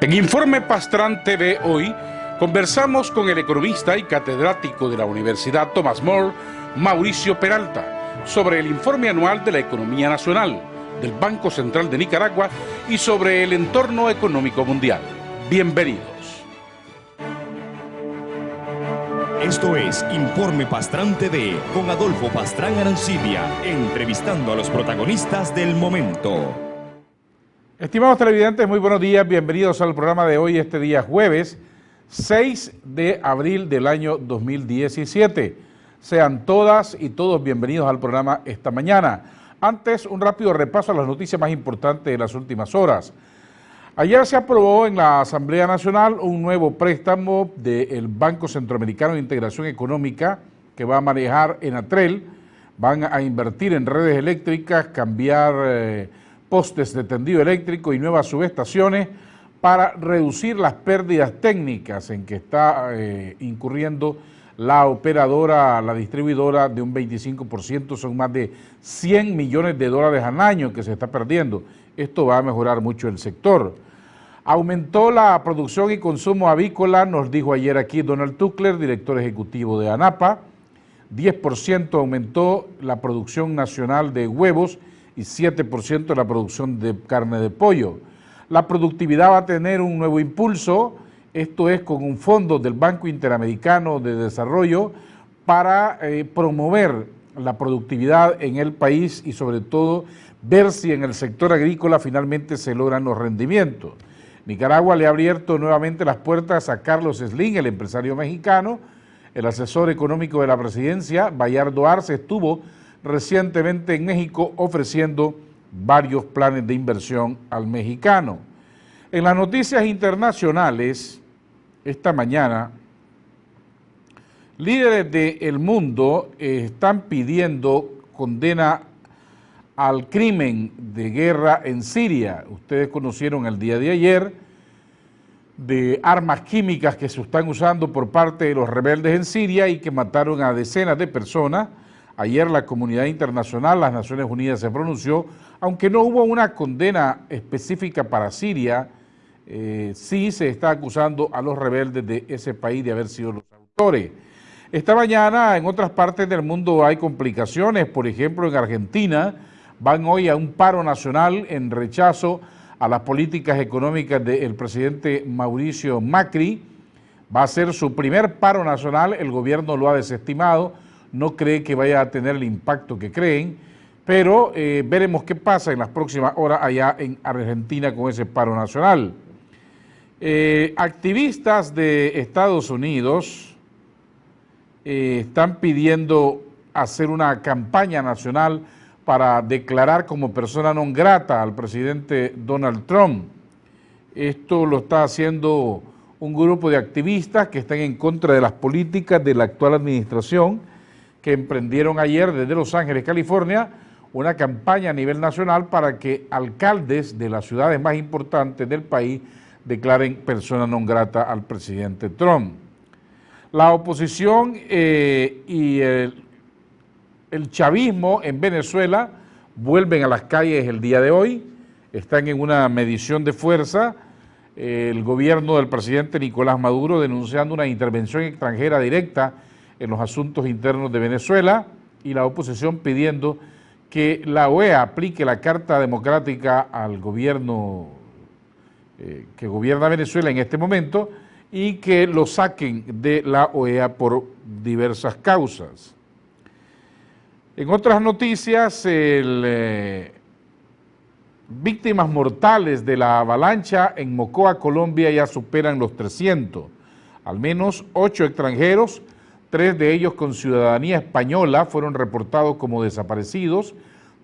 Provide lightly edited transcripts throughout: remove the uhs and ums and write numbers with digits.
En Informe Pastrán TV hoy conversamos con el economista y catedrático de la Universidad Thomas More, Mauricio Peralta, sobre el informe anual de la economía nacional, del Banco Central de Nicaragua y sobre el entorno económico mundial. Bienvenidos. Esto es Informe Pastrán TV con Adolfo Pastrán Arancibia, entrevistando a los protagonistas del momento. Estimados televidentes, muy buenos días, bienvenidos al programa de hoy, este día jueves 6 de abril del año 2017. Sean todas y todos bienvenidos al programa esta mañana. Antes, un rápido repaso a las noticias más importantes de las últimas horas. Ayer se aprobó en la Asamblea Nacional un nuevo préstamo del Banco Centroamericano de Integración Económica que va a manejar Enatrel. Van a invertir en redes eléctricas, cambiar postes de tendido eléctrico y nuevas subestaciones para reducir las pérdidas técnicas en que está incurriendo la operadora, la distribuidora de un 25%, son más de 100 millones de dólares al año que se está perdiendo. Esto va a mejorar mucho el sector. Aumentó la producción y consumo avícola, nos dijo ayer aquí Donald Tuckler, director ejecutivo de ANAPA. 10% aumentó la producción nacional de huevos y 7% la producción de carne de pollo. La productividad va a tener un nuevo impulso, esto es con un fondo del Banco Interamericano de Desarrollo para promover la productividad en el país y sobre todo ver si en el sector agrícola finalmente se logran los rendimientos. Nicaragua le ha abierto nuevamente las puertas a Carlos Slim, el empresario mexicano. El asesor económico de la presidencia, Bayardo Arce, estuvo recientemente en México ofreciendo varios planes de inversión al mexicano. En las noticias internacionales, esta mañana, líderes del mundo están pidiendo condena al crimen de guerra en Siria. Ustedes conocieron el día de ayer de armas químicas que se están usando por parte de los rebeldes en Siria y que mataron a decenas de personas. Ayer la comunidad internacional, las Naciones Unidas, se pronunció, aunque no hubo una condena específica para Siria, sí se está acusando a los rebeldes de ese país de haber sido los autores. Esta mañana en otras partes del mundo hay complicaciones, por ejemplo en Argentina van hoy a un paro nacional en rechazo a las políticas económicas del presidente Mauricio Macri. Va a ser su primer paro nacional, el gobierno lo ha desestimado, no cree que vaya a tener el impacto que creen, pero veremos qué pasa en las próximas horas allá en Argentina con ese paro nacional. Activistas de Estados Unidos están pidiendo hacer una campaña nacional para declarar como persona non grata al presidente Donald Trump. Esto lo está haciendo un grupo de activistas que están en contra de las políticas de la actual administración, que emprendieron ayer desde Los Ángeles, California, una campaña a nivel nacional para que alcaldes de las ciudades más importantes del país declaren persona non grata al presidente Trump. La oposición y el chavismo en Venezuela vuelven a las calles el día de hoy, están en una medición de fuerza, el gobierno del presidente Nicolás Maduro denunciando una intervención extranjera directa en los asuntos internos de Venezuela y la oposición pidiendo que la OEA aplique la Carta Democrática al gobierno que gobierna Venezuela en este momento y que lo saquen de la OEA por diversas causas. En otras noticias, víctimas mortales de la avalancha en Mocoa, Colombia, ya superan los 300. Al menos 8 extranjeros, 3 de ellos con ciudadanía española, fueron reportados como desaparecidos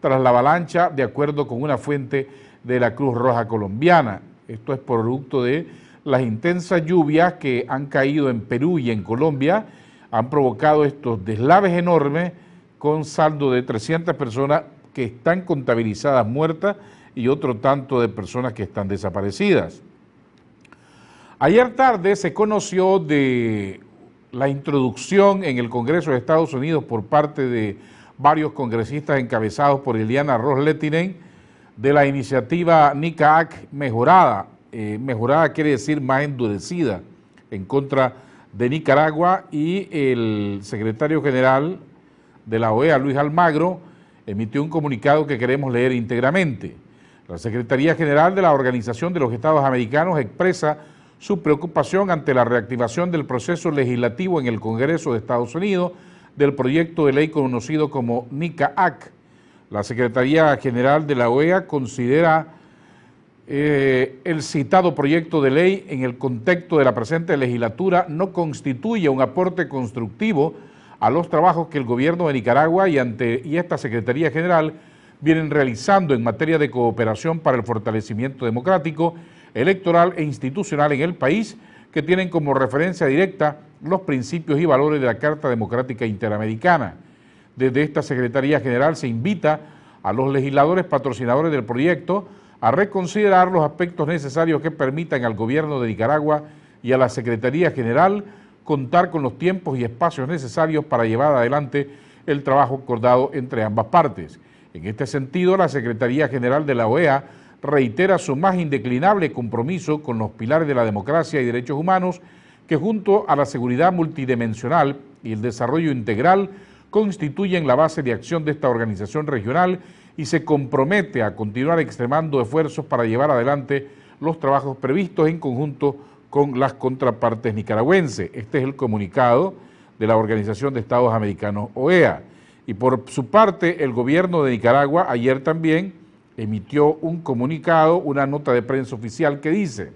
tras la avalancha, de acuerdo con una fuente de la Cruz Roja colombiana. Esto es producto de las intensas lluvias que han caído en Perú y en Colombia, han provocado estos deslaves enormes con saldo de 300 personas que están contabilizadas muertas y otro tanto de personas que están desaparecidas. Ayer tarde se conoció de la introducción en el Congreso de Estados Unidos por parte de varios congresistas encabezados por Eliana Ros-Lehtinen de la iniciativa NICAAC mejorada. mejorada quiere decir más endurecida en contra de Nicaragua, y el secretario general de la OEA, Luis Almagro, emitió un comunicado que queremos leer íntegramente. La Secretaría General de la Organización de los Estados Americanos expresa su preocupación ante la reactivación del proceso legislativo en el Congreso de Estados Unidos del proyecto de ley conocido como NICA-AC. La Secretaría General de la OEA considera el citado proyecto de ley en el contexto de la presente legislatura no constituye un aporte constructivo a los trabajos que el gobierno de Nicaragua y esta Secretaría General vienen realizando en materia de cooperación para el fortalecimiento democrático, electoral e institucional en el país, que tienen como referencia directa los principios y valores de la Carta Democrática Interamericana. Desde esta Secretaría General se invita a los legisladores patrocinadores del proyecto a reconsiderar los aspectos necesarios que permitan al gobierno de Nicaragua y a la Secretaría General contar con los tiempos y espacios necesarios para llevar adelante el trabajo acordado entre ambas partes. En este sentido, la Secretaría General de la OEA reitera su más indeclinable compromiso con los pilares de la democracia y derechos humanos que, junto a la seguridad multidimensional y el desarrollo integral, constituyen la base de acción de esta organización regional, y se compromete a continuar extremando esfuerzos para llevar adelante los trabajos previstos en conjunto con las contrapartes nicaragüenses. Este es el comunicado de la Organización de Estados Americanos, OEA. Y por su parte, el gobierno de Nicaragua ayer también emitió un comunicado, una nota de prensa oficial que dice: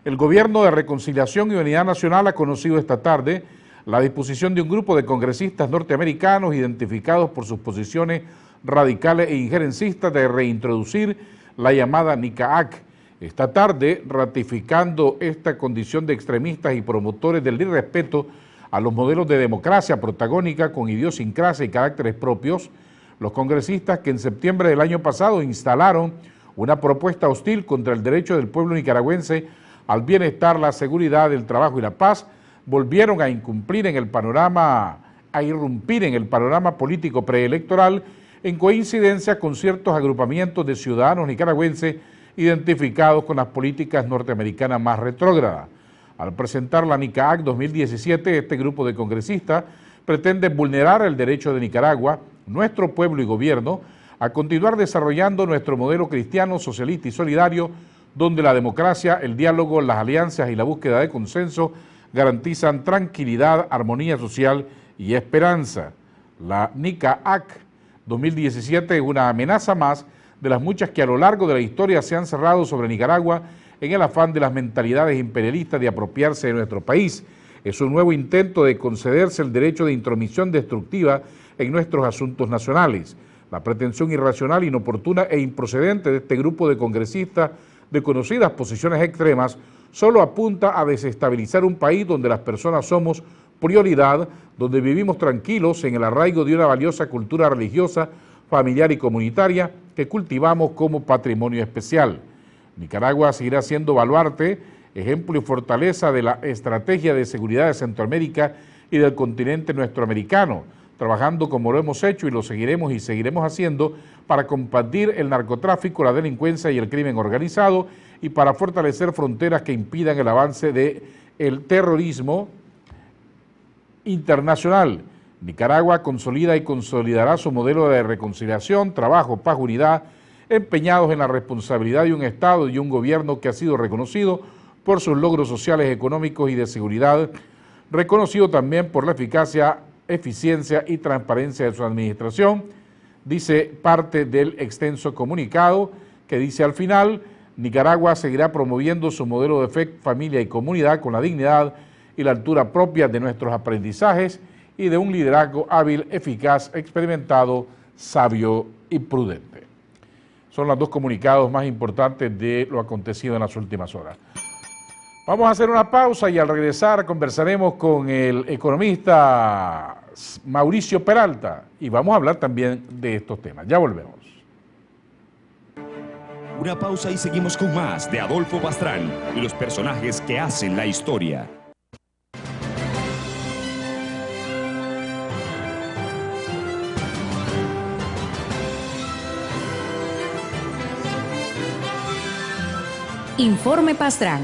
el Gobierno de Reconciliación y Unidad Nacional ha conocido esta tarde la disposición de un grupo de congresistas norteamericanos identificados por sus posiciones radicales e injerencistas de reintroducir la llamada NICA-AC. Esta tarde, ratificando esta condición de extremistas y promotores del irrespeto a los modelos de democracia protagónica con idiosincrasia y caracteres propios, los congresistas que en septiembre del año pasado instalaron una propuesta hostil contra el derecho del pueblo nicaragüense al bienestar, la seguridad, el trabajo y la paz, volvieron a irrumpir en el panorama político preelectoral en coincidencia con ciertos agrupamientos de ciudadanos nicaragüenses identificados con las políticas norteamericanas más retrógradas. Al presentar la NICA-AC 2017, este grupo de congresistas pretende vulnerar el derecho de Nicaragua, nuestro pueblo y gobierno, a continuar desarrollando nuestro modelo cristiano, socialista y solidario, donde la democracia, el diálogo, las alianzas y la búsqueda de consenso garantizan tranquilidad, armonía social y esperanza. La NICA-AC 2017 es una amenaza más de las muchas que a lo largo de la historia se han cerrado sobre Nicaragua en el afán de las mentalidades imperialistas de apropiarse de nuestro país. Es un nuevo intento de concederse el derecho de intromisión destructiva en nuestros asuntos nacionales. La pretensión irracional, inoportuna e improcedente de este grupo de congresistas de conocidas posiciones extremas solo apunta a desestabilizar un país donde las personas somos prioridad, donde vivimos tranquilos en el arraigo de una valiosa cultura religiosa, familiar y comunitaria que cultivamos como patrimonio especial. Nicaragua seguirá siendo baluarte, ejemplo y fortaleza de la estrategia de seguridad de Centroamérica y del continente nuestroamericano, trabajando como lo hemos hecho y lo seguiremos y seguiremos haciendo para combatir el narcotráfico, la delincuencia y el crimen organizado, y para fortalecer fronteras que impidan el avance del terrorismo internacional. Nicaragua consolida y consolidará su modelo de reconciliación, trabajo, paz, unidad, empeñados en la responsabilidad de un Estado y un gobierno que ha sido reconocido por sus logros sociales, económicos y de seguridad, reconocido también por la eficacia, eficiencia y transparencia de su administración. Dice parte del extenso comunicado que dice al final: Nicaragua seguirá promoviendo su modelo de fe, familia y comunidad con la dignidad y la altura propia de nuestros aprendizajes y de un liderazgo hábil, eficaz, experimentado, sabio y prudente. Son los dos comunicados más importantes de lo acontecido en las últimas horas. Vamos a hacer una pausa y al regresar conversaremos con el economista Mauricio Peralta y vamos a hablar también de estos temas. Ya volvemos. Una pausa y seguimos con más de Adolfo Pastrán y los personajes que hacen la historia. Informe Pastrán,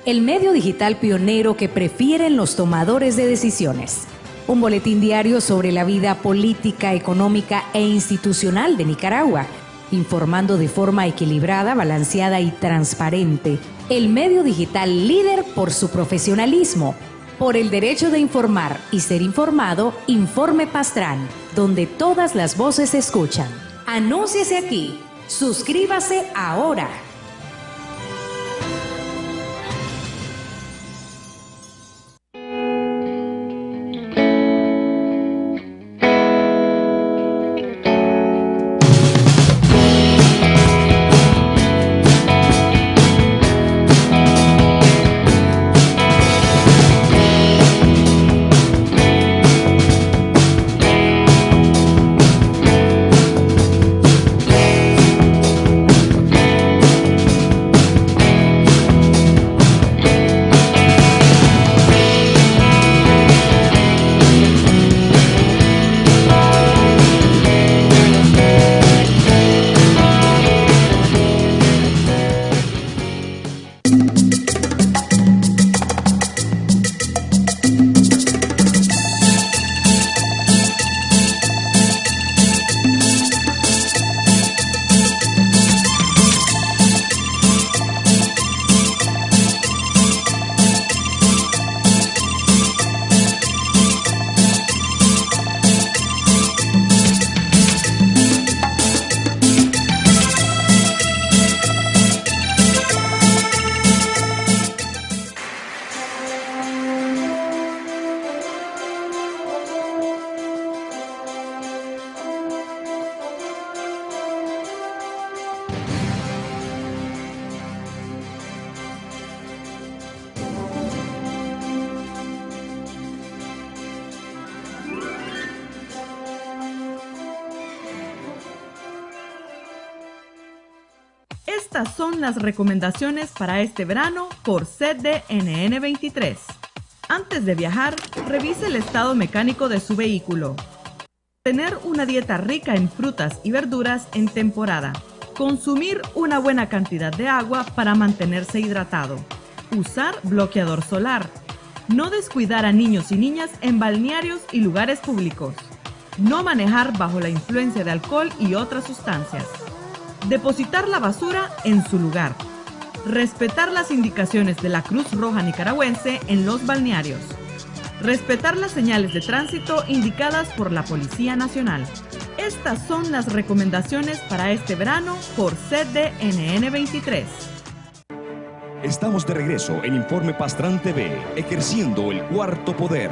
el medio digital pionero que prefieren los tomadores de decisiones. Un boletín diario sobre la vida política, económica e institucional de Nicaragua, informando de forma equilibrada, balanceada y transparente. El medio digital líder por su profesionalismo, por el derecho de informar y ser informado. Informe Pastrán, donde todas las voces se escuchan. Anúnciese aquí. Suscríbase ahora. Estas son las recomendaciones para este verano por CDNN 23. Antes de viajar, revise el estado mecánico de su vehículo. Tener una dieta rica en frutas y verduras en temporada. Consumir una buena cantidad de agua para mantenerse hidratado. Usar bloqueador solar. No descuidar a niños y niñas en balnearios y lugares públicos. No manejar bajo la influencia de alcohol y otras sustancias. Depositar la basura en su lugar. Respetar las indicaciones de la Cruz Roja Nicaragüense en los balnearios. Respetar las señales de tránsito indicadas por la Policía Nacional. Estas son las recomendaciones para este verano por CDNN 23. Estamos de regreso en Informe Pastrán TV, ejerciendo el cuarto poder.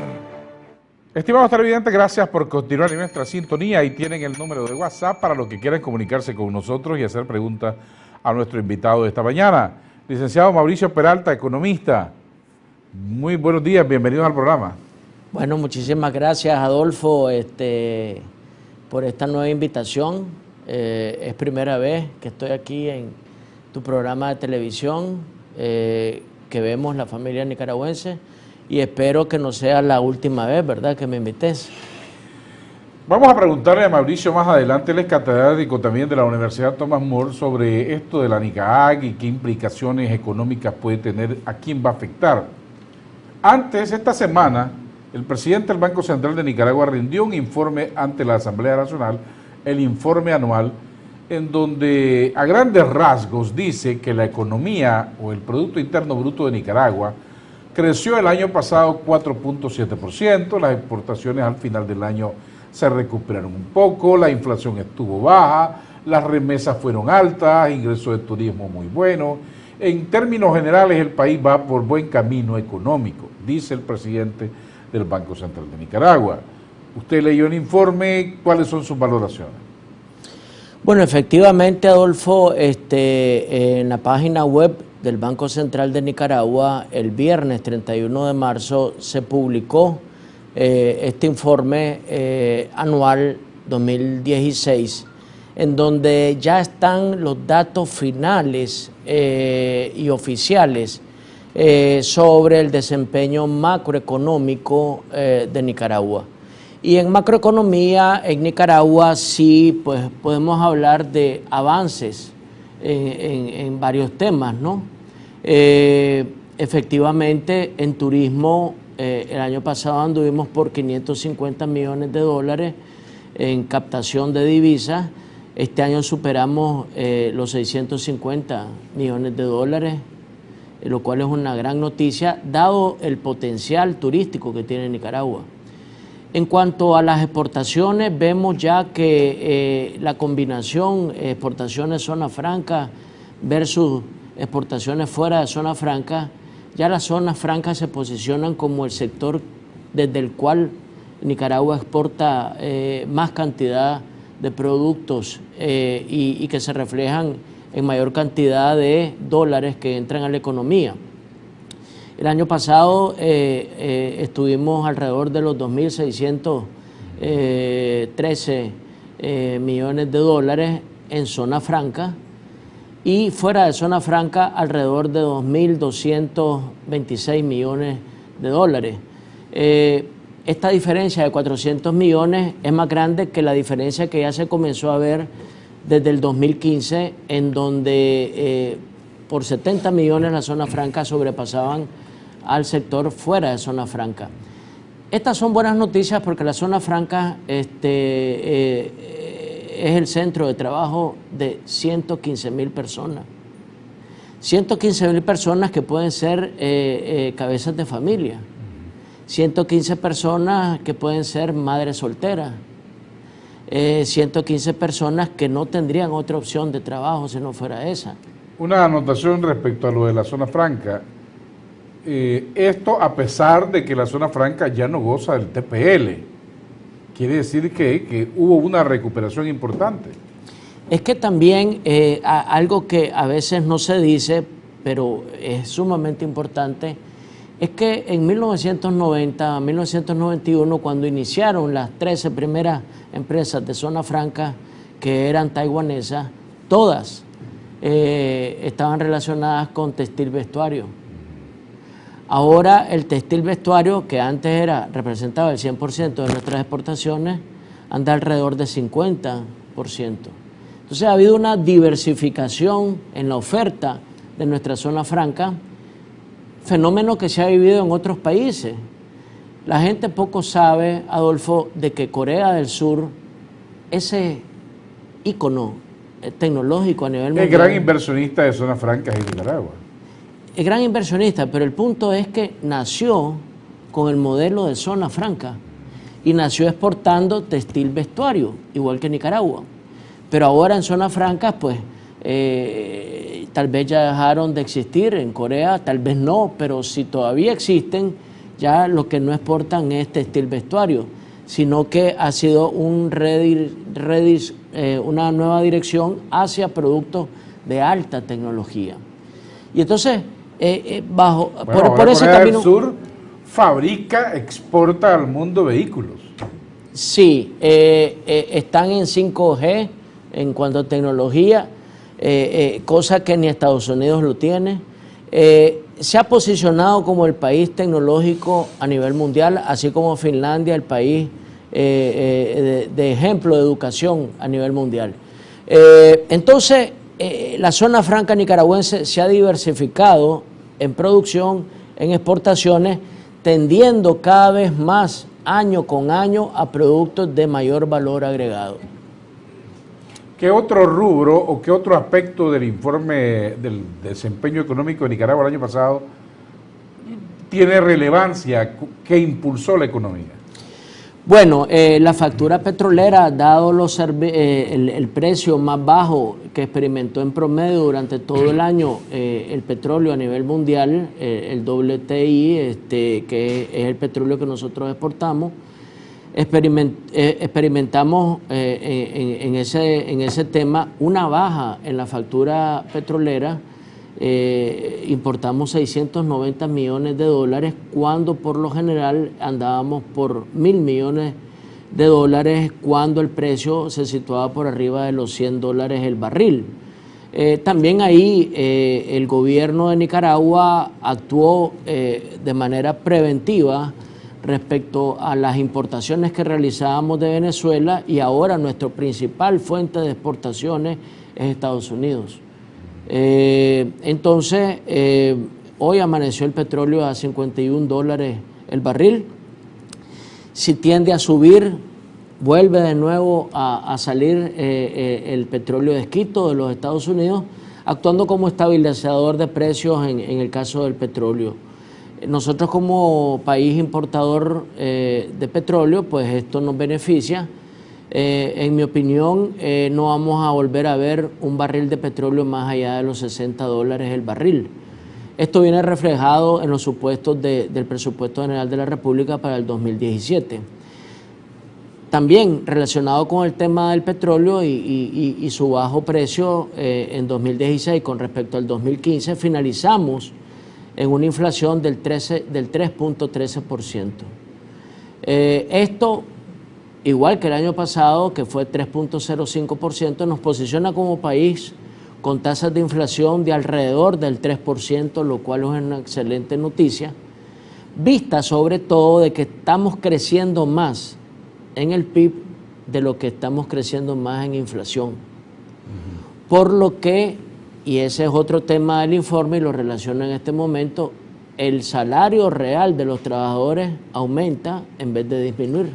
Estimados televidentes, gracias por continuar en nuestra sintonía. Ahí tienen el número de WhatsApp para los que quieran comunicarse con nosotros y hacer preguntas a nuestro invitado de esta mañana. Licenciado Mauricio Peralta, economista. Muy buenos días, bienvenidos al programa. Bueno, muchísimas gracias, Adolfo, por esta nueva invitación. Es primera vez que estoy aquí en tu programa de televisión que vemos la familia nicaragüense. Y espero que no sea la última vez, ¿verdad?, que me invites. Vamos a preguntarle a Mauricio más adelante, él es catedrático también de la Universidad Thomas More, sobre esto de la NICAAG y qué implicaciones económicas puede tener, a quién va a afectar. Antes, esta semana, el presidente del Banco Central de Nicaragua rindió un informe ante la Asamblea Nacional, el informe anual, en donde a grandes rasgos dice que la economía o el Producto Interno Bruto de Nicaragua creció el año pasado 4.7%, las exportaciones al final del año se recuperaron un poco, la inflación estuvo baja, las remesas fueron altas, ingresos de turismo muy buenos. En términos generales, el país va por buen camino económico, dice el presidente del Banco Central de Nicaragua. Usted leyó el informe, ¿cuáles son sus valoraciones? Bueno, efectivamente, Adolfo, en la página web del Banco Central de Nicaragua, el viernes 31 de marzo, se publicó este informe anual 2016, en donde ya están los datos finales y oficiales sobre el desempeño macroeconómico de Nicaragua. Y en macroeconomía, en Nicaragua, sí, pues podemos hablar de avances en varios temas, ¿no? Efectivamente, en turismo, el año pasado anduvimos por 550 millones de dólares en captación de divisas. Este año superamos los 650 millones de dólares, lo cual es una gran noticia, dado el potencial turístico que tiene Nicaragua. En cuanto a las exportaciones, vemos ya que la combinación exportaciones zona franca versus exportaciones fuera de zona franca, ya las zonas francas se posicionan como el sector desde el cual Nicaragua exporta más cantidad de productos y que se reflejan en mayor cantidad de dólares que entran a la economía. El año pasado estuvimos alrededor de los 2.613 millones de dólares en zona franca y fuera de zona franca alrededor de 2.226 millones de dólares. Esta diferencia de 400 millones es más grande que la diferencia que ya se comenzó a ver desde el 2015, en donde por 70 millones las zonas francas sobrepasaban al sector fuera de zona franca. Estas son buenas noticias porque la zona franca es el centro de trabajo de 115.000 personas. 115.000 personas que pueden ser cabezas de familia. 115 personas que pueden ser madres solteras. 115 personas que no tendrían otra opción de trabajo si no fuera esa. Una anotación respecto a lo de la zona franca. Esto a pesar de que la zona franca ya no goza del TPL. Quiere decir que hubo una recuperación importante. Es que también algo que a veces no se dice, pero es sumamente importante, es que en 1990, 1991, cuando iniciaron las 13 primeras empresas de zona franca que eran taiwanesas, todas estaban relacionadas con textil vestuario. Ahora el textil vestuario, que antes representaba el 100% de nuestras exportaciones, anda alrededor de 50%. Entonces ha habido una diversificación en la oferta de nuestra zona franca, fenómeno que se ha vivido en otros países. La gente poco sabe, Adolfo, de que Corea del Sur, ese ícono tecnológico a nivel mundial, el gran inversionista de zonas francas en Nicaragua. El gran inversionista, pero el punto es que nació con el modelo de zona franca y nació exportando textil vestuario, igual que Nicaragua. Pero ahora en zonas francas, pues, tal vez ya dejaron de existir, en Corea tal vez no, pero si todavía existen, ya lo que no exportan es textil vestuario, sino que ha sido una nueva dirección hacia productos de alta tecnología. Y entonces, por ese Corea camino... del Sur fabrica, exporta al mundo vehículos. Sí, están en 5G en cuanto a tecnología, cosa que ni Estados Unidos lo tiene. Se ha posicionado como el país tecnológico a nivel mundial, así como Finlandia, el país de ejemplo de educación a nivel mundial. Entonces, la zona franca nicaragüense se ha diversificado en producción, en exportaciones, tendiendo cada vez más año con año a productos de mayor valor agregado. ¿Qué otro rubro o qué otro aspecto del informe del desempeño económico de Nicaragua el año pasado tiene relevancia, que impulsó la economía? Bueno, la factura petrolera, dado el precio más bajo que experimentó en promedio durante todo el año el petróleo a nivel mundial, el WTI, que es el petróleo que nosotros exportamos, experimentamos en ese tema una baja en la factura petrolera. Importamos 690 millones de dólares cuando por lo general andábamos por 1.000 millones de dólares cuando el precio se situaba por arriba de los 100 dólares el barril. También ahí el gobierno de Nicaragua actuó de manera preventiva respecto a las importaciones que realizábamos de Venezuela, y ahora nuestra principal fuente de exportaciones es Estados Unidos. Entonces, hoy amaneció el petróleo a $51 el barril. Si tiende a subir, vuelve de nuevo a salir el petróleo de esquisto de los Estados Unidos, actuando como estabilizador de precios en el caso del petróleo. Nosotros como país importador de petróleo, pues esto nos beneficia. En mi opinión, no vamos a volver a ver un barril de petróleo más allá de los $60 el barril. Esto viene reflejado en los supuestos del Presupuesto General de la República para el 2017. También relacionado con el tema del petróleo y su bajo precio en 2016 con respecto al 2015, finalizamos en una inflación del 3.13%. Esto, igual que el año pasado, que fue 3.05%, nos posiciona como país con tasas de inflación de alrededor del 3%, lo cual es una excelente noticia, vista sobre todo de que estamos creciendo más en el PIB de lo que estamos creciendo más en inflación. Por lo que, y ese es otro tema del informe y lo relaciono en este momento, el salario real de los trabajadores aumenta en vez de disminuir.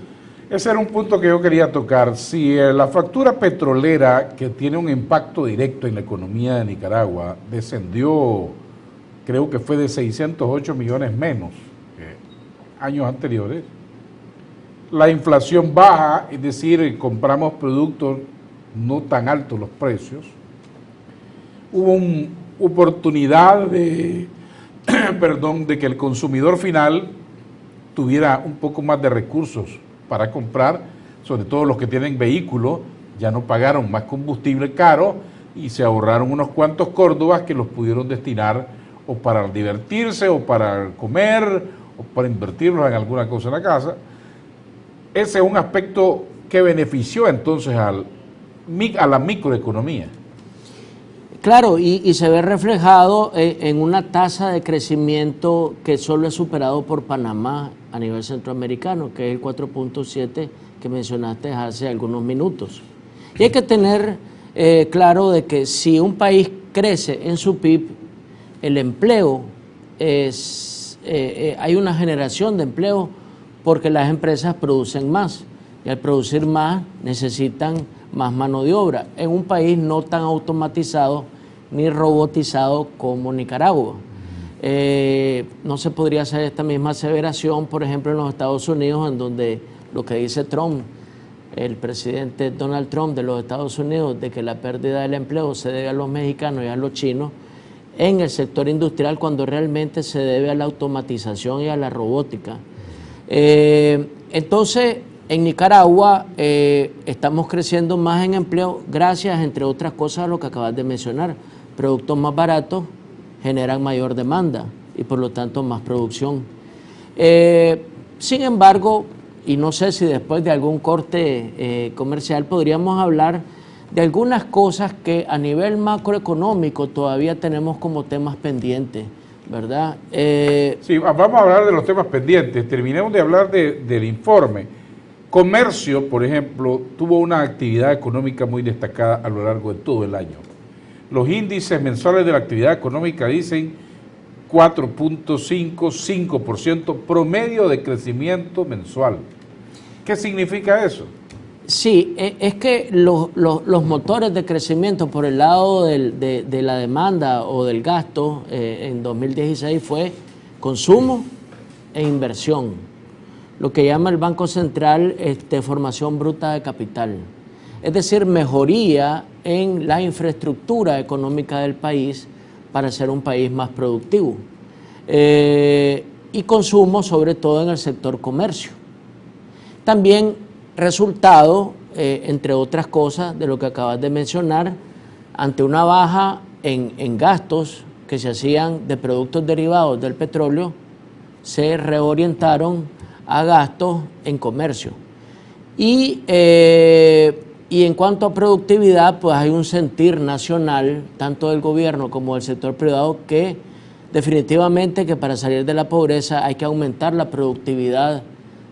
Ese era un punto que yo quería tocar. Si la factura petrolera, que tiene un impacto directo en la economía de Nicaragua, descendió, creo que fue de 608 millones menos que años anteriores, la inflación baja, es decir, compramos productos no tan altos los precios, hubo una oportunidad de, de que el consumidor final tuviera un poco más de recursos para comprar, sobre todo los que tienen vehículos, ya no pagaron más combustible caro y se ahorraron unos cuantos córdobas que los pudieron destinar o para divertirse o para comer o para invertirlos en alguna cosa en la casa. Ese es un aspecto que benefició entonces a la microeconomía. Claro, y se ve reflejado en una tasa de crecimiento que solo es superado por Panamá a nivel centroamericano, que es el 4.7 que mencionaste hace algunos minutos. Y hay que tener claro de que si un país crece en su PIB, el empleo hay una generación de empleo porque las empresas producen más y al producir más necesitan más mano de obra en un país no tan automatizado ni robotizado como Nicaragua. No se podría hacer esta misma aseveración, por ejemplo, en los Estados Unidos, en donde lo que dice Trump, el presidente Donald Trump de los Estados Unidos, de que la pérdida del empleo se debe a los mexicanos y a los chinos en el sector industrial, cuando realmente se debe a la automatización y a la robótica. Entonces, en Nicaragua estamos creciendo más en empleo gracias, entre otras cosas, a lo que acabas de mencionar. Productos más baratos generan mayor demanda y por lo tanto más producción. Sin embargo, y no sé si después de algún corte comercial podríamos hablar de algunas cosas que a nivel macroeconómico todavía tenemos como temas pendientes, ¿verdad? Sí, vamos a hablar de los temas pendientes. Terminemos de hablar del informe. Comercio, por ejemplo, tuvo una actividad económica muy destacada a lo largo de todo el año. Los índices mensuales de la actividad económica dicen 4.5, 5% promedio de crecimiento mensual. ¿Qué significa eso? Sí, es que los motores de crecimiento por el lado de la demanda o del gasto en 2016 fue consumo e inversión, lo que llama el Banco Central formación bruta de capital, es decir, mejoría en la infraestructura económica del país para ser un país más productivo y consumo sobre todo en el sector comercio. También resultado, entre otras cosas, de lo que acabas de mencionar, ante una baja en gastos que se hacían de productos derivados del petróleo, se reorientaron a gastos en comercio. Y en cuanto a productividad, pues hay un sentir nacional, tanto del gobierno como del sector privado, que definitivamente que para salir de la pobreza hay que aumentar la productividad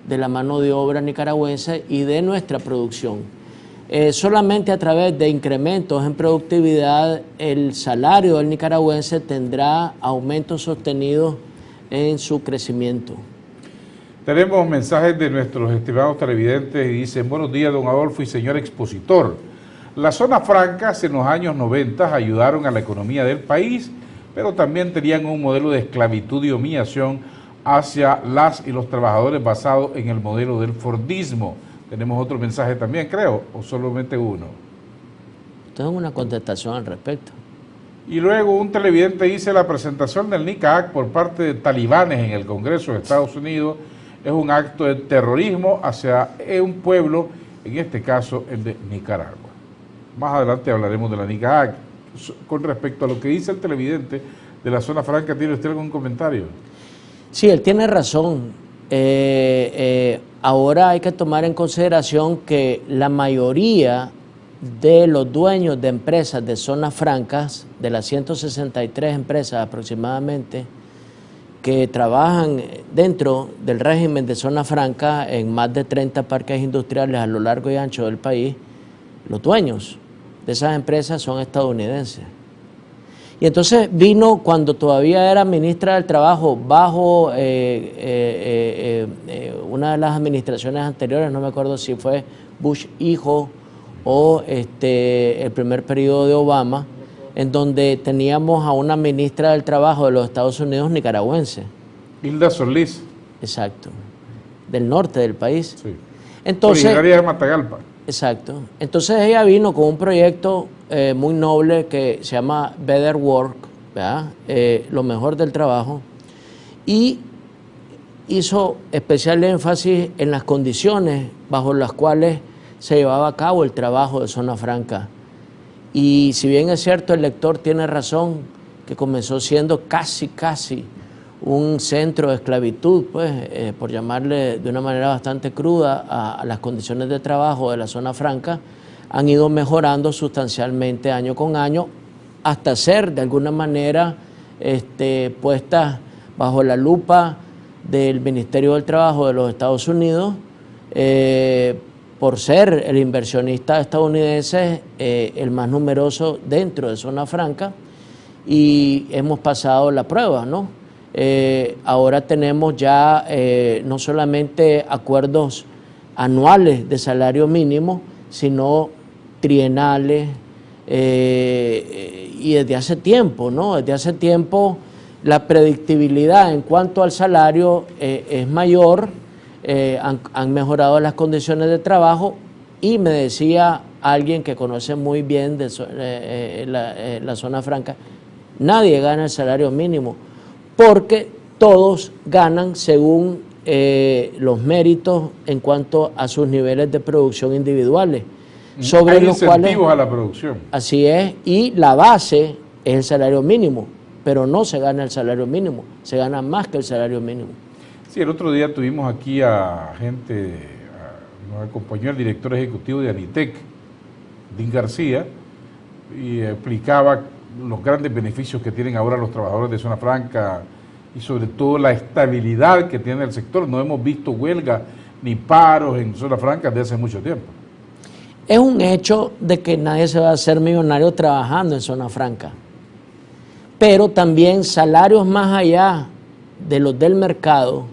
de la mano de obra nicaragüense y de nuestra producción. solamente a través de incrementos en productividad el salario del nicaragüense tendrá aumentos sostenidos en su crecimiento. Tenemos mensajes de nuestros estimados televidentes y dicen: buenos días, don Adolfo y señor expositor. Las zonas francas en los años 90 ayudaron a la economía del país, pero también tenían un modelo de esclavitud y humillación hacia las y los trabajadores basado en el modelo del Fordismo. Tenemos otro mensaje también, creo, o solamente uno. Tengo una contestación al respecto. Y luego un televidente dice: la presentación del NICAAC por parte de talibanes en el Congreso de Estados Unidos es un acto de terrorismo hacia un pueblo, en este caso el de Nicaragua. Más adelante hablaremos de la NICAAC. Con respecto a lo que dice el televidente de la zona franca, ¿tiene usted algún comentario? Sí, él tiene razón. Ahora hay que tomar en consideración que la mayoría de los dueños de empresas de zonas francas, de las 163 empresas aproximadamente, que trabajan dentro del régimen de zona franca en más de 30 parques industriales a lo largo y ancho del país, los dueños de esas empresas son estadounidenses. Y entonces vino, cuando todavía era ministra del Trabajo, bajo una de las administraciones anteriores, no me acuerdo si fue Bush hijo o el primer periodo de Obama, en donde teníamos a una ministra del Trabajo de los Estados Unidos nicaragüense. Hilda Solís. Exacto, del norte del país. Sí. Entonces, originaria de Matagalpa. Exacto. Entonces ella vino con un proyecto muy noble que se llama Better Work, ¿verdad? Lo mejor del trabajo, y hizo especial énfasis en las condiciones bajo las cuales se llevaba a cabo el trabajo de zona franca. Y si bien es cierto, el lector tiene razón, que comenzó siendo casi un centro de esclavitud, pues, por llamarle de una manera bastante cruda a las condiciones de trabajo de la zona franca, han ido mejorando sustancialmente año con año, hasta ser de alguna manera puestas bajo la lupa del Ministerio del Trabajo de los Estados Unidos, por ser el inversionista estadounidense el más numeroso dentro de zona franca, y hemos pasado la prueba, ¿no? Ahora tenemos ya no solamente acuerdos anuales de salario mínimo, sino trienales, y desde hace tiempo, ¿no? Desde hace tiempo la predictibilidad en cuanto al salario es mayor, han mejorado las condiciones de trabajo, y me decía alguien que conoce muy bien la zona franca, nadie gana el salario mínimo, porque todos ganan según los méritos en cuanto a sus niveles de producción individuales. Sobre Hay los incentivos cuales, a la producción. Así es, y la base es el salario mínimo, pero no se gana el salario mínimo, se gana más que el salario mínimo. Sí, el otro día tuvimos aquí a gente, nos acompañó el director ejecutivo de Anitec, Dean García, y explicaba los grandes beneficios que tienen ahora los trabajadores de zona franca y sobre todo la estabilidad que tiene el sector. No hemos visto huelga ni paros en zona franca desde hace mucho tiempo. Es un hecho de que nadie se va a hacer millonario trabajando en zona franca, pero también salarios más allá de los del mercado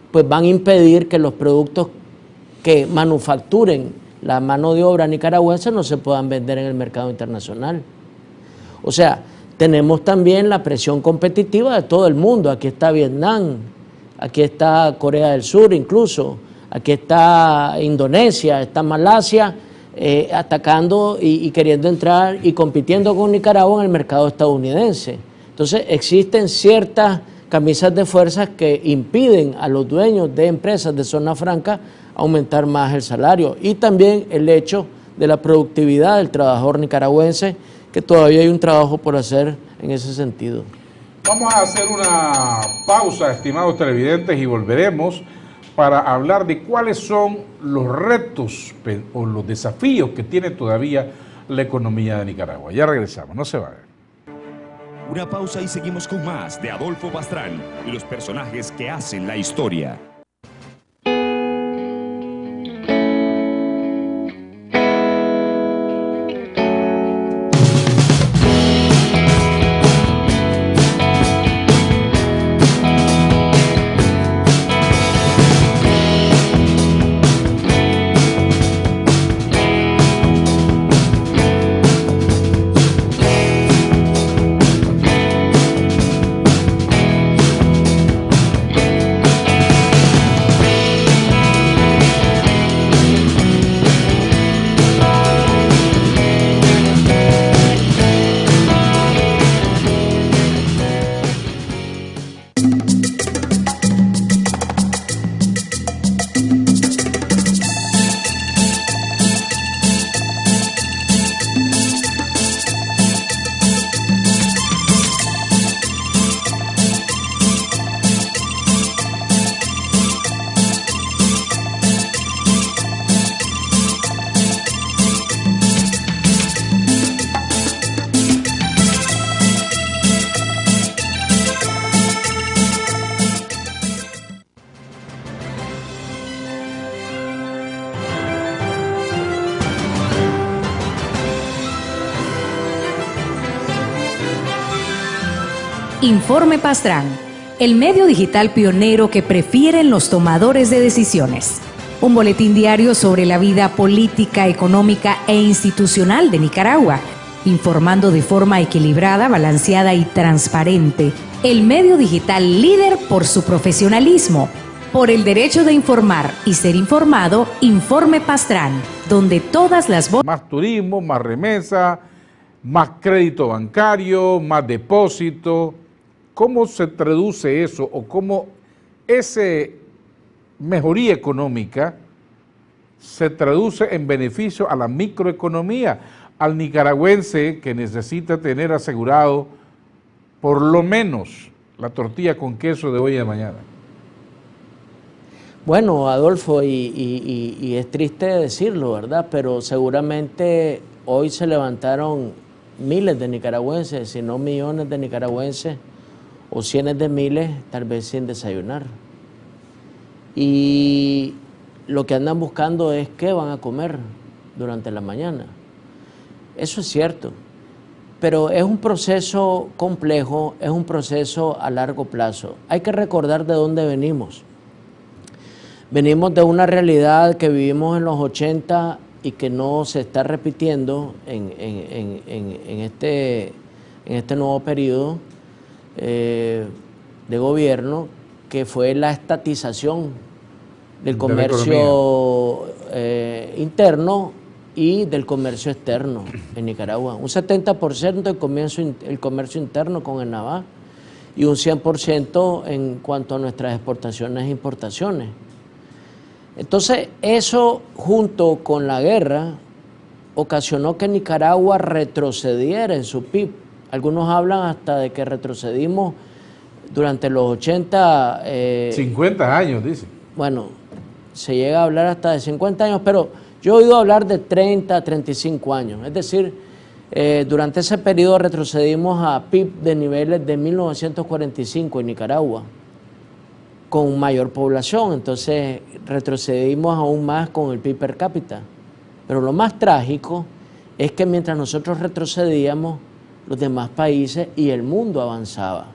pues van a impedir que los productos que manufacturen la mano de obra nicaragüense no se puedan vender en el mercado internacional. O sea, tenemos también la presión competitiva de todo el mundo. Aquí está Vietnam, aquí está Corea del Sur incluso, aquí está Indonesia, está Malasia, atacando y queriendo entrar y compitiendo con Nicaragua en el mercado estadounidense. Entonces existen ciertas camisas de fuerzas que impiden a los dueños de empresas de zona franca aumentar más el salario, y también el hecho de la productividad del trabajador nicaragüense, que todavía hay un trabajo por hacer en ese sentido. Vamos a hacer una pausa, estimados televidentes, y volveremos para hablar de cuáles son los retos o los desafíos que tiene todavía la economía de Nicaragua. Ya regresamos, no se vayan. Una pausa y seguimos con más de Adolfo Pastrán y los personajes que hacen la historia. Informe Pastrán, el medio digital pionero que prefieren los tomadores de decisiones. Un boletín diario sobre la vida política, económica e institucional de Nicaragua, informando de forma equilibrada, balanceada y transparente. El medio digital líder por su profesionalismo, por el derecho de informar y ser informado. Informe Pastrán, donde todas las voces... Más turismo, más remesa, más crédito bancario, más depósito. ¿Cómo se traduce eso o cómo esa mejoría económica se traduce en beneficio a la microeconomía, al nicaragüense que necesita tener asegurado por lo menos la tortilla con queso de hoy y de mañana? Bueno, Adolfo, y es triste decirlo, ¿verdad? Pero seguramente hoy se levantaron miles de nicaragüenses, si no millones de nicaragüenses, o cientos de miles, tal vez sin desayunar. Y lo que andan buscando es qué van a comer durante la mañana. Eso es cierto, pero es un proceso complejo, es un proceso a largo plazo. Hay que recordar de dónde venimos. Venimos de una realidad que vivimos en los 80 y que no se está repitiendo en este nuevo periodo de gobierno, que fue la estatización del comercio interno y del comercio externo en Nicaragua. Un 70% del comercio interno con el NAVA y un 100% en cuanto a nuestras exportaciones e importaciones. Entonces, eso junto con la guerra ocasionó que Nicaragua retrocediera en su PIB. Algunos hablan hasta de que retrocedimos durante los 80... 50 años, dice. Bueno, se llega a hablar hasta de 50 años, pero yo he oído hablar de 30 a 35 años. Es decir, durante ese periodo retrocedimos a PIB de niveles de 1945 en Nicaragua, con mayor población. Entonces retrocedimos aún más con el PIB per cápita. Pero lo más trágico es que mientras nosotros retrocedíamos, los demás países y el mundo avanzaba.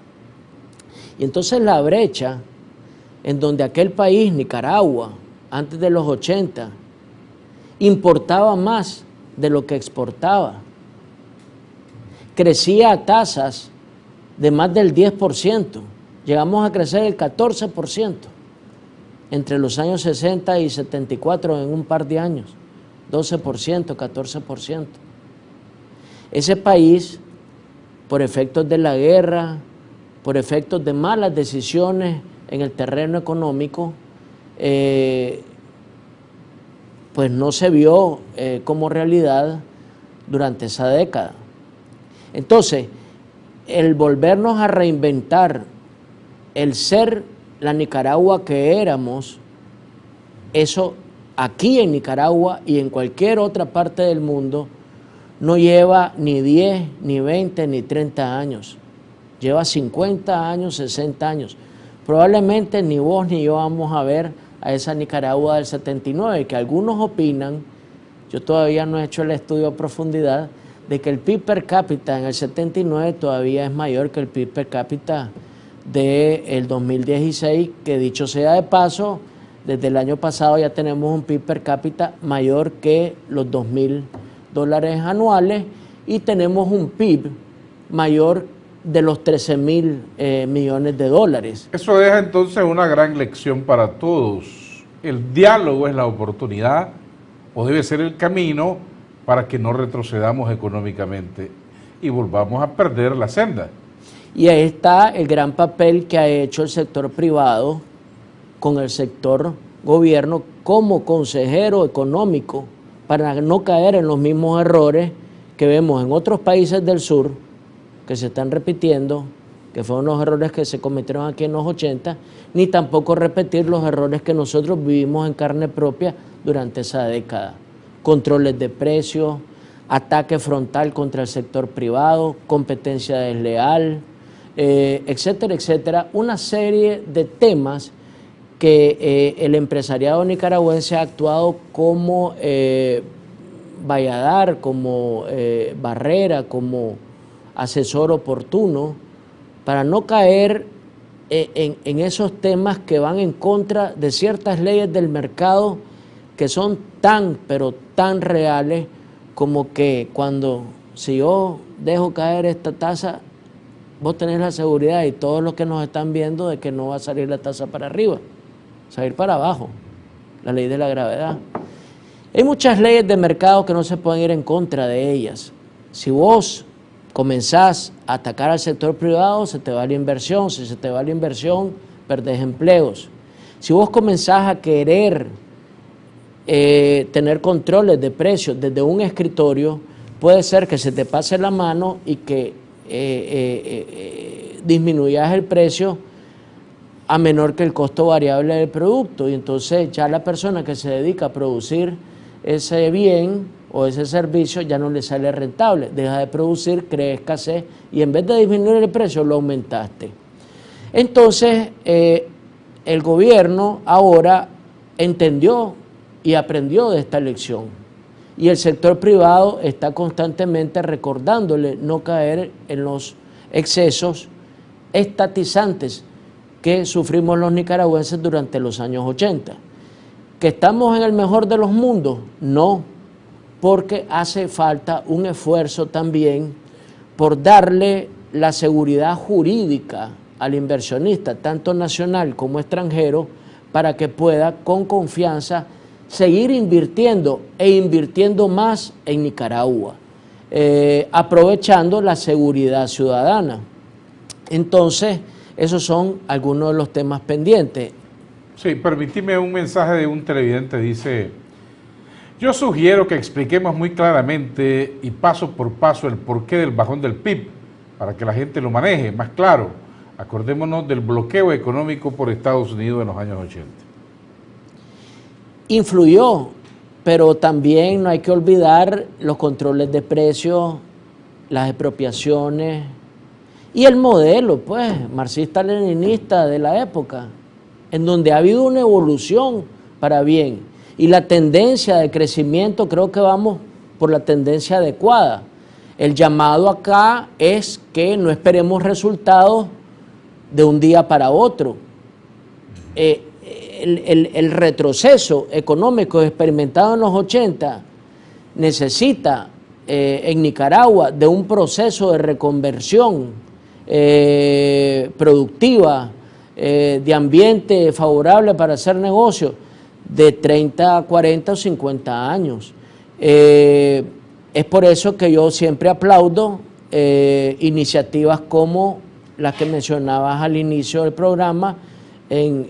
Y entonces la brecha en donde aquel país, Nicaragua, antes de los 80, importaba más de lo que exportaba, crecía a tasas de más del 10%, llegamos a crecer el 14% entre los años 60 y 74 en un par de años, 12%, 14%. Ese país, por efectos de la guerra, por efectos de malas decisiones en el terreno económico, pues no se vio como realidad durante esa década. Entonces, el volvernos a reinventar, el ser la Nicaragua que éramos, eso aquí en Nicaragua y en cualquier otra parte del mundo no lleva ni 10, ni 20, ni 30 años. Lleva 50 años, 60 años. Probablemente ni vos ni yo vamos a ver a esa Nicaragua del 79, que algunos opinan, yo todavía no he hecho el estudio a profundidad, de que el PIB per cápita en el 79 todavía es mayor que el PIB per cápita del 2016, que dicho sea de paso, desde el año pasado ya tenemos un PIB per cápita mayor que los $2.000 anuales y tenemos un PIB mayor de los 13.000 millones de dólares. Eso deja entonces una gran lección para todos. El diálogo es la oportunidad o debe ser el camino para que no retrocedamos económicamente y volvamos a perder la senda. Y ahí está el gran papel que ha hecho el sector privado con el sector gobierno como consejero económico para no caer en los mismos errores que vemos en otros países del sur que se están repitiendo, que fueron los errores que se cometieron aquí en los 80, ni tampoco repetir los errores que nosotros vivimos en carne propia durante esa década. Controles de precios, ataque frontal contra el sector privado, competencia desleal, etcétera, etcétera. Una serie de temas que el empresariado nicaragüense ha actuado como valladar, como barrera, como asesor oportuno para no caer en esos temas que van en contra de ciertas leyes del mercado que son tan, pero tan reales como que si yo dejo caer esta tasa, vos tenés la seguridad y todos los que nos están viendo de que no va a salir la tasa para arriba, va a salir para abajo, la ley de la gravedad. Hay muchas leyes de mercado que no se pueden ir en contra de ellas. Si vos comenzás a atacar al sector privado, se te va la inversión. Si se te va la inversión, perdés empleos. Si vos comenzás a querer tener controles de precios desde un escritorio, puede ser que se te pase la mano y que disminuyas el precio a menor que el costo variable del producto, y entonces ya la persona que se dedica a producir ese bien o ese servicio ya no le sale rentable, deja de producir, crea escasez y en vez de disminuir el precio lo aumentaste. Entonces el gobierno ahora entendió y aprendió de esta lección, y el sector privado está constantemente recordándole no caer en los excesos estatizantes que sufrimos los nicaragüenses durante los años 80. ¿Que estamos en el mejor de los mundos? No, porque hace falta un esfuerzo también por darle la seguridad jurídica al inversionista, tanto nacional como extranjero, para que pueda con confianza seguir invirtiendo e invirtiendo más en Nicaragua, aprovechando la seguridad ciudadana. Entonces, esos son algunos de los temas pendientes. Sí, permíteme un mensaje de un televidente, dice: yo sugiero que expliquemos muy claramente y paso por paso el porqué del bajón del PIB, para que la gente lo maneje más claro. Acordémonos del bloqueo económico por Estados Unidos en los años 80. Influyó, pero también no hay que olvidar los controles de precios, las expropiaciones y el modelo, pues, marxista-leninista de la época, en donde ha habido una evolución para bien. Y la tendencia de crecimiento, creo que vamos por la tendencia adecuada. El llamado acá es que no esperemos resultados de un día para otro. El retroceso económico experimentado en los 80 necesita en Nicaragua de un proceso de reconversión productiva, de ambiente favorable para hacer negocio, de 30, 40 o 50 años. Es por eso que yo siempre aplaudo iniciativas como las que mencionabas al inicio del programa en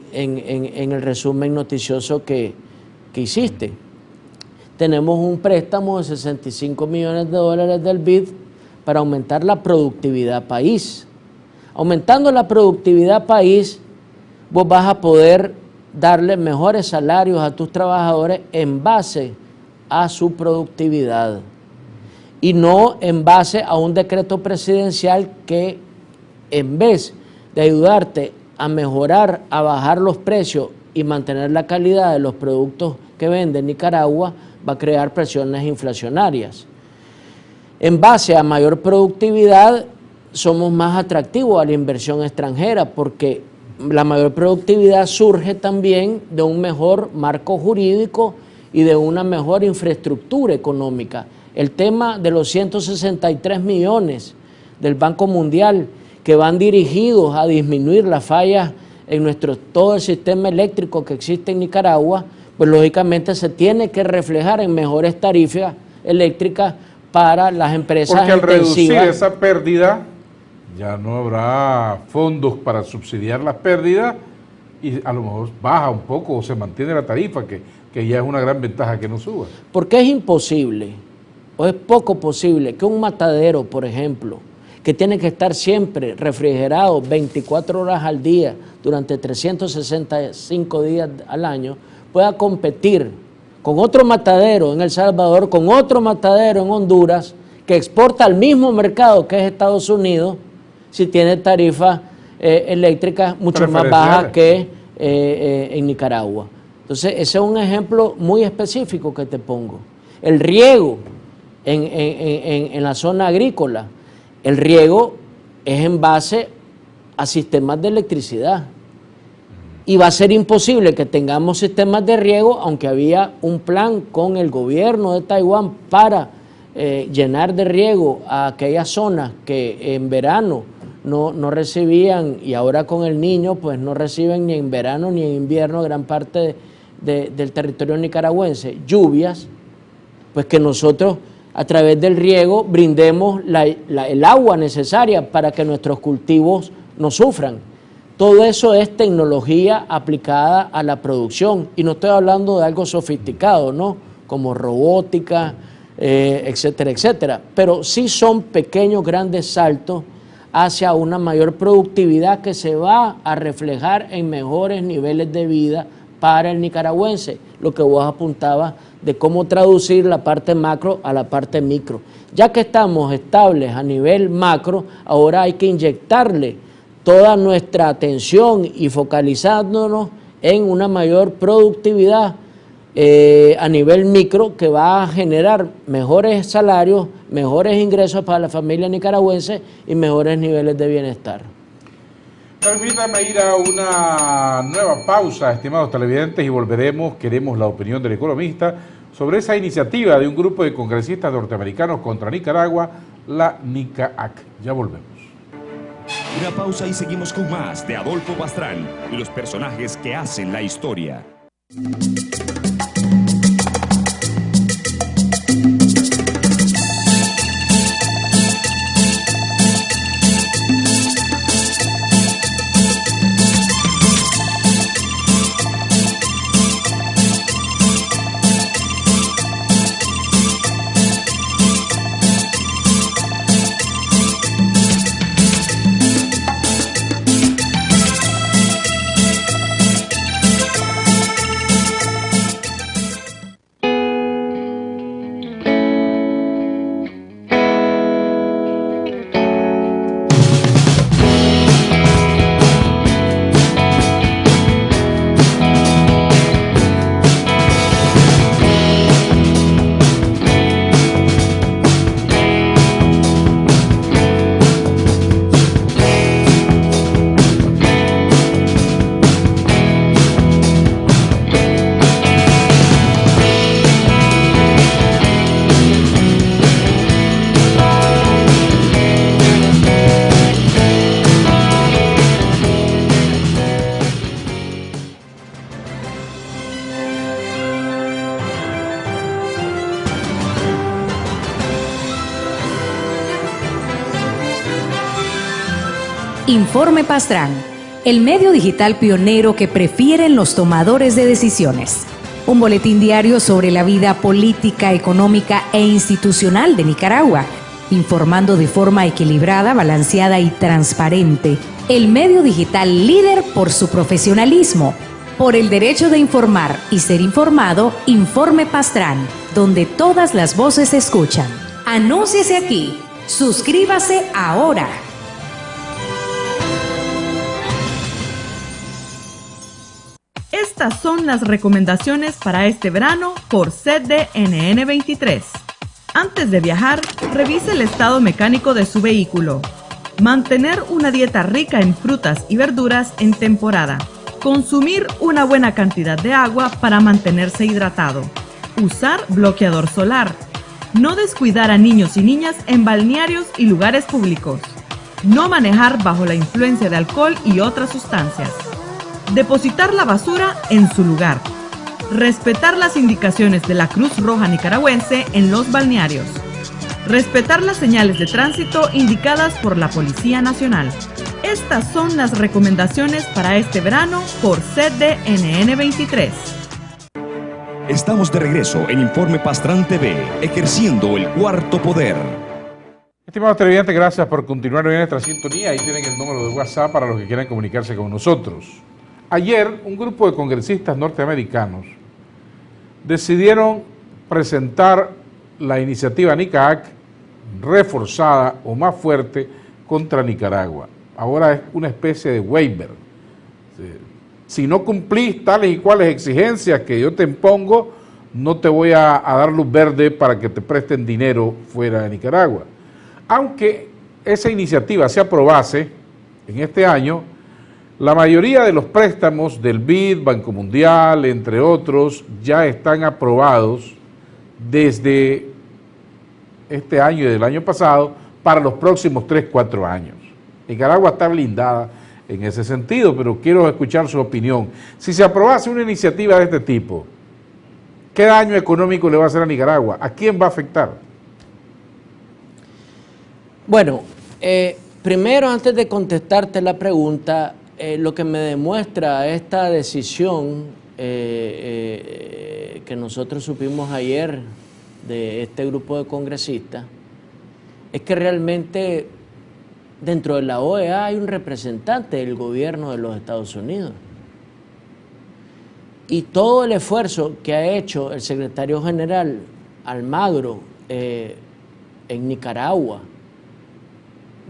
el resumen noticioso que hiciste. Tenemos un préstamo de $65 millones del BID para aumentar la productividad país. Aumentando la productividad país, vos vas a poder darle mejores salarios a tus trabajadores en base a su productividad y no en base a un decreto presidencial que, en vez de ayudarte a mejorar, a bajar los precios y mantener la calidad de los productos que vende Nicaragua, va a crear presiones inflacionarias. En base a mayor productividad, somos más atractivos a la inversión extranjera, porque la mayor productividad surge también de un mejor marco jurídico y de una mejor infraestructura económica. El tema de los 163 millones del Banco Mundial que van dirigidos a disminuir las fallas en todo el sistema eléctrico que existe en Nicaragua, pues lógicamente se tiene que reflejar en mejores tarifas eléctricas para las empresas intensivas. Porque al reducir esa pérdida, ya no habrá fondos para subsidiar las pérdidas y a lo mejor baja un poco o se mantiene la tarifa, que ya es una gran ventaja que no suba. Porque es imposible o es poco posible que un matadero, por ejemplo, que tiene que estar siempre refrigerado 24 horas al día durante 365 días al año, pueda competir con otro matadero en El Salvador, con otro matadero en Honduras, que exporta al mismo mercado que es Estados Unidos, si tiene tarifas eléctricas mucho más bajas que en Nicaragua. Entonces, ese es un ejemplo muy específico que te pongo. El riego en la zona agrícola, el riego es en base a sistemas de electricidad. Y va a ser imposible que tengamos sistemas de riego, aunque había un plan con el gobierno de Taiwán para llenar de riego a aquellas zonas que en verano no recibían, y ahora con el Niño pues no reciben ni en verano ni en invierno gran parte del territorio nicaragüense lluvias, pues que nosotros a través del riego brindemos el agua necesaria para que nuestros cultivos no sufran. Todo eso es tecnología aplicada a la producción, y no estoy hablando de algo sofisticado, ¿no? Como robótica, etcétera, etcétera, pero sí son pequeños, grandes saltos hacia una mayor productividad que se va a reflejar en mejores niveles de vida para el nicaragüense, lo que vos apuntabas de cómo traducir la parte macro a la parte micro. Ya que estamos estables a nivel macro, ahora hay que inyectarle toda nuestra atención y focalizándonos en una mayor productividad a nivel micro, que va a generar mejores salarios, mejores ingresos para la familia nicaragüense y mejores niveles de bienestar. Permítame ir a una nueva pausa, estimados televidentes, y volveremos. Queremos la opinión del economista sobre esa iniciativa de un grupo de congresistas norteamericanos contra Nicaragua, la NICAAC. Ya volvemos. Una pausa y seguimos con más de Adolfo Pastrán y los personajes que hacen la historia. Informe Pastrán, el medio digital pionero que prefieren los tomadores de decisiones. Un boletín diario sobre la vida política, económica e institucional de Nicaragua, informando de forma equilibrada, balanceada y transparente. El medio digital líder por su profesionalismo, por el derecho de informar y ser informado. Informe Pastrán, donde todas las voces se escuchan. Anúnciese aquí. Suscríbase ahora. Estas son las recomendaciones para este verano por CDNN 23. Antes de viajar, revise el estado mecánico de su vehículo. Mantener una dieta rica en frutas y verduras en temporada. Consumir una buena cantidad de agua para mantenerse hidratado. Usar bloqueador solar. No descuidar a niños y niñas en balnearios y lugares públicos. No manejar bajo la influencia de alcohol y otras sustancias. Depositar la basura en su lugar. Respetar las indicaciones de la Cruz Roja Nicaragüense en los balnearios. Respetar las señales de tránsito indicadas por la Policía Nacional. Estas son las recomendaciones para este verano por CDNN 23. Estamos de regreso en Informe Pastrán TV, ejerciendo el cuarto poder. Estimados televidentes, gracias por continuar en nuestra sintonía. Ahí tienen el número de WhatsApp para los que quieran comunicarse con nosotros. Ayer, un grupo de congresistas norteamericanos decidieron presentar la iniciativa NICAAC reforzada o más fuerte contra Nicaragua. Ahora es una especie de waiver. Si no cumplís tales y cuales exigencias que yo te impongo, no te voy a dar luz verde para que te presten dinero fuera de Nicaragua. Aunque esa iniciativa se aprobase, en este año, la mayoría de los préstamos del BID, Banco Mundial, entre otros, ya están aprobados desde este año y del año pasado para los próximos 3-4 años. Nicaragua está blindada en ese sentido, pero quiero escuchar su opinión. Si se aprobase una iniciativa de este tipo, ¿qué daño económico le va a hacer a Nicaragua? ¿A quién va a afectar? Bueno, primero, antes de contestarte la pregunta, lo que me demuestra esta decisión que nosotros supimos ayer de este grupo de congresistas es que realmente dentro de la OEA hay un representante del gobierno de los Estados Unidos. Y todo el esfuerzo que ha hecho el secretario general Almagro en Nicaragua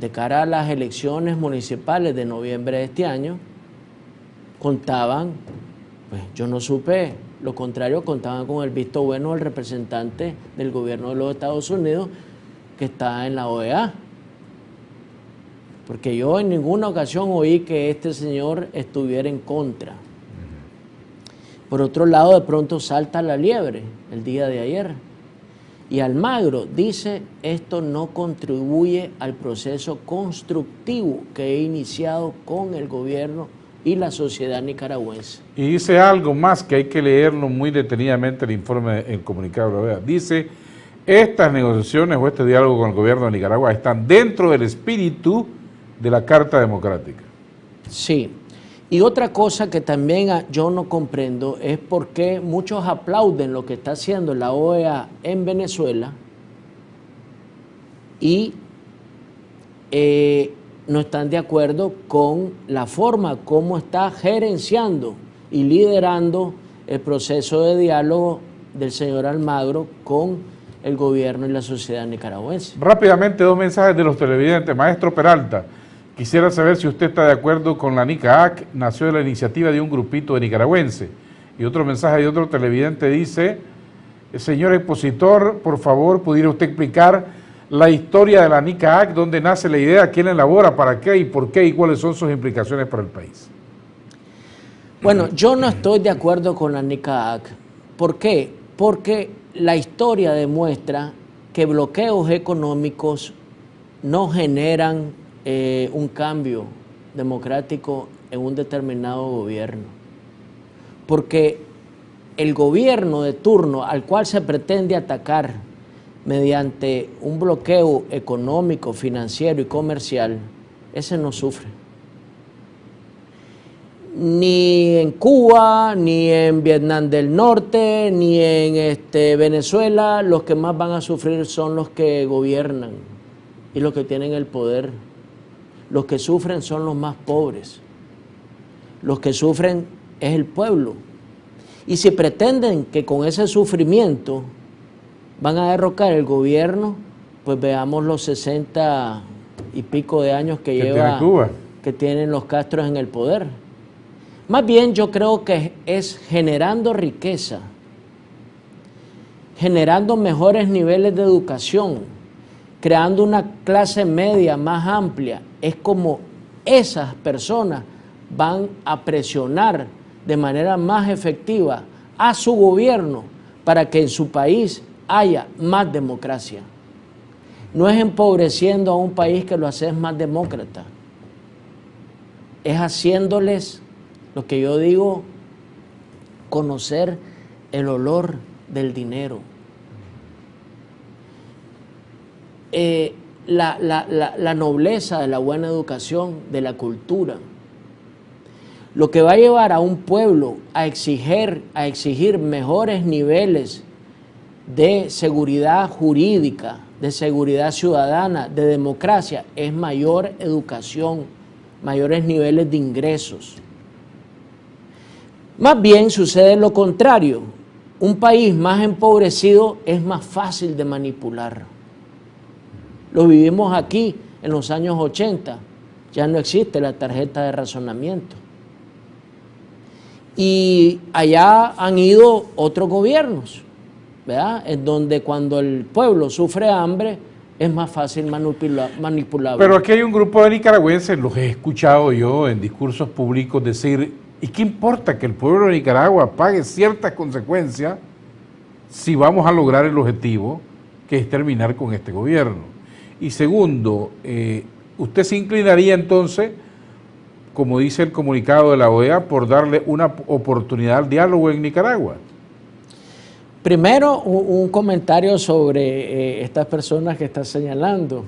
de cara a las elecciones municipales de noviembre de este año, contaban, pues yo no supe, lo contrario, contaban con el visto bueno del representante del gobierno de los Estados Unidos que está en la OEA. Porque yo en ninguna ocasión oí que este señor estuviera en contra. Por otro lado, de pronto salta la liebre el día de ayer. Y Almagro dice, esto no contribuye al proceso constructivo que he iniciado con el gobierno y la sociedad nicaragüense. Y dice algo más que hay que leerlo muy detenidamente el informe, el comunicado de la OEA. Dice, estas negociaciones o este diálogo con el gobierno de Nicaragua están dentro del espíritu de la Carta Democrática. Sí. Y otra cosa que también yo no comprendo es por qué muchos aplauden lo que está haciendo la OEA en Venezuela y no están de acuerdo con la forma como está gerenciando y liderando el proceso de diálogo del señor Almagro con el gobierno y la sociedad nicaragüense. Rápidamente, 2 mensajes de los televidentes. Maestro Peralta, quisiera saber si usted está de acuerdo con la NICAAC, nació de la iniciativa de un grupito de nicaragüenses. Y otro mensaje de otro televidente dice, señor expositor, por favor, ¿pudiera usted explicar la historia de la NICAAC, dónde nace la idea, quién la elabora, para qué y por qué y cuáles son sus implicaciones para el país? Bueno, yo no estoy de acuerdo con la NICAAC. ¿Por qué? Porque la historia demuestra que bloqueos económicos no generan un cambio democrático en un determinado gobierno. Porque el gobierno de turno al cual se pretende atacar mediante un bloqueo económico, financiero y comercial, ese no sufre. Ni en Cuba, ni en Vietnam del Norte, ni en Venezuela, los que más van a sufrir son los que gobiernan y los que tienen el poder. Los que sufren son los más pobres. Los que sufren es el pueblo. Y si pretenden que con ese sufrimiento van a derrocar el gobierno, pues veamos los 60 y pico de años que lleva Cuba, que tienen los Castros en el poder. Más bien yo creo que es generando riqueza, generando mejores niveles de educación, creando una clase media más amplia, es como esas personas van a presionar de manera más efectiva a su gobierno para que en su país haya más democracia. No es empobreciendo a un país que lo haces más demócrata, es haciéndoles, lo que yo digo, conocer el olor del dinero. La nobleza de la buena educación, de la cultura. Lo que va a llevar a un pueblo a exigir mejores niveles de seguridad jurídica, de seguridad ciudadana, de democracia, es mayor educación, mayores niveles de ingresos. Más bien sucede lo contrario. Un país más empobrecido es más fácil de manipular. Lo vivimos aquí en los años 80, ya no existe la tarjeta de razonamiento. Y allá han ido otros gobiernos, ¿verdad? En donde cuando el pueblo sufre hambre, es más fácil manipulable. Pero aquí hay un grupo de nicaragüenses, los he escuchado yo en discursos públicos decir, ¿y qué importa que el pueblo de Nicaragua pague ciertas consecuencias si vamos a lograr el objetivo que es terminar con este gobierno? Y segundo, ¿usted se inclinaría entonces, como dice el comunicado de la OEA, por darle una oportunidad al diálogo en Nicaragua? Primero, un comentario sobre estas personas que estás señalando.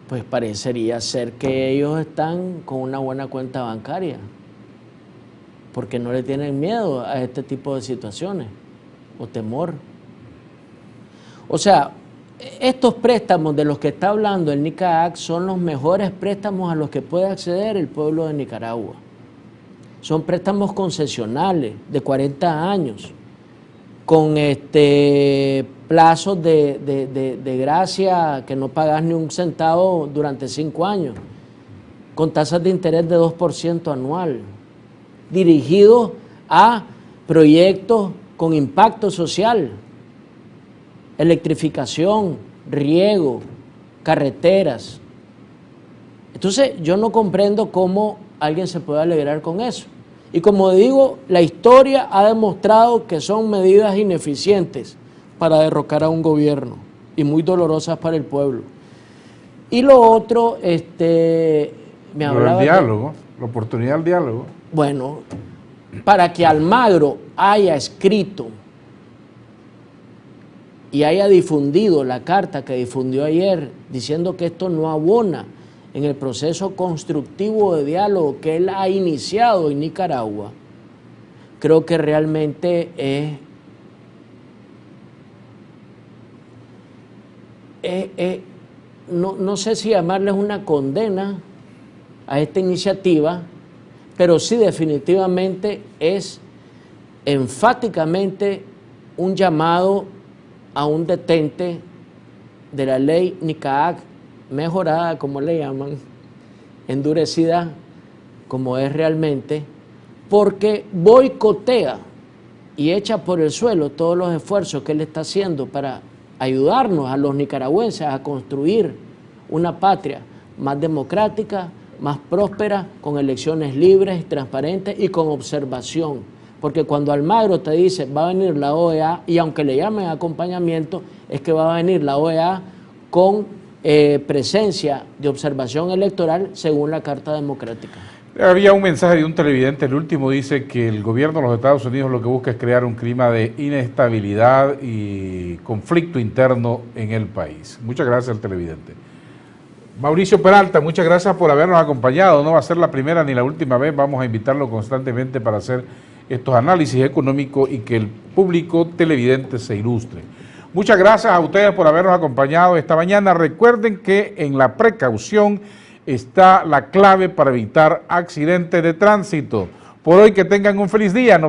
Pues parecería ser que ellos están con una buena cuenta bancaria, porque no le tienen miedo a este tipo de situaciones o temor. O sea, estos préstamos de los que está hablando el NICAAC son los mejores préstamos a los que puede acceder el pueblo de Nicaragua. Son préstamos concesionales de 40 años, con plazos de gracia que no pagas ni un centavo durante 5 años, con tasas de interés de 2% anual, dirigidos a proyectos con impacto social, electrificación, riego, carreteras. Entonces yo no comprendo cómo alguien se puede alegrar con eso. Y como digo, la historia ha demostrado que son medidas ineficientes para derrocar a un gobierno y muy dolorosas para el pueblo. Y lo otro, me hablaba el diálogo, la oportunidad del diálogo. Bueno, para que Almagro haya escrito y haya difundido la carta que difundió ayer diciendo que esto no abona en el proceso constructivo de diálogo que él ha iniciado en Nicaragua, creo que realmente no sé si llamarles una condena a esta iniciativa, pero sí definitivamente es enfáticamente un llamado a un detente de la ley NICAAC mejorada, como le llaman, endurecida como es realmente, porque boicotea y echa por el suelo todos los esfuerzos que él está haciendo para ayudarnos a los nicaragüenses a construir una patria más democrática, más próspera, con elecciones libres y transparentes y con observación. Porque cuando Almagro te dice va a venir la OEA, y aunque le llamen acompañamiento, es que va a venir la OEA con presencia de observación electoral según la Carta Democrática. Había un mensaje de un televidente, el último dice que el gobierno de los Estados Unidos lo que busca es crear un clima de inestabilidad y conflicto interno en el país. Muchas gracias al televidente. Mauricio Peralta, muchas gracias por habernos acompañado. No va a ser la primera ni la última vez, vamos a invitarlo constantemente para hacer estos análisis económicos y que el público televidente se ilustre. Muchas gracias a ustedes por habernos acompañado esta mañana. Recuerden que en la precaución está la clave para evitar accidentes de tránsito. Por hoy que tengan un feliz día. Nos vemos.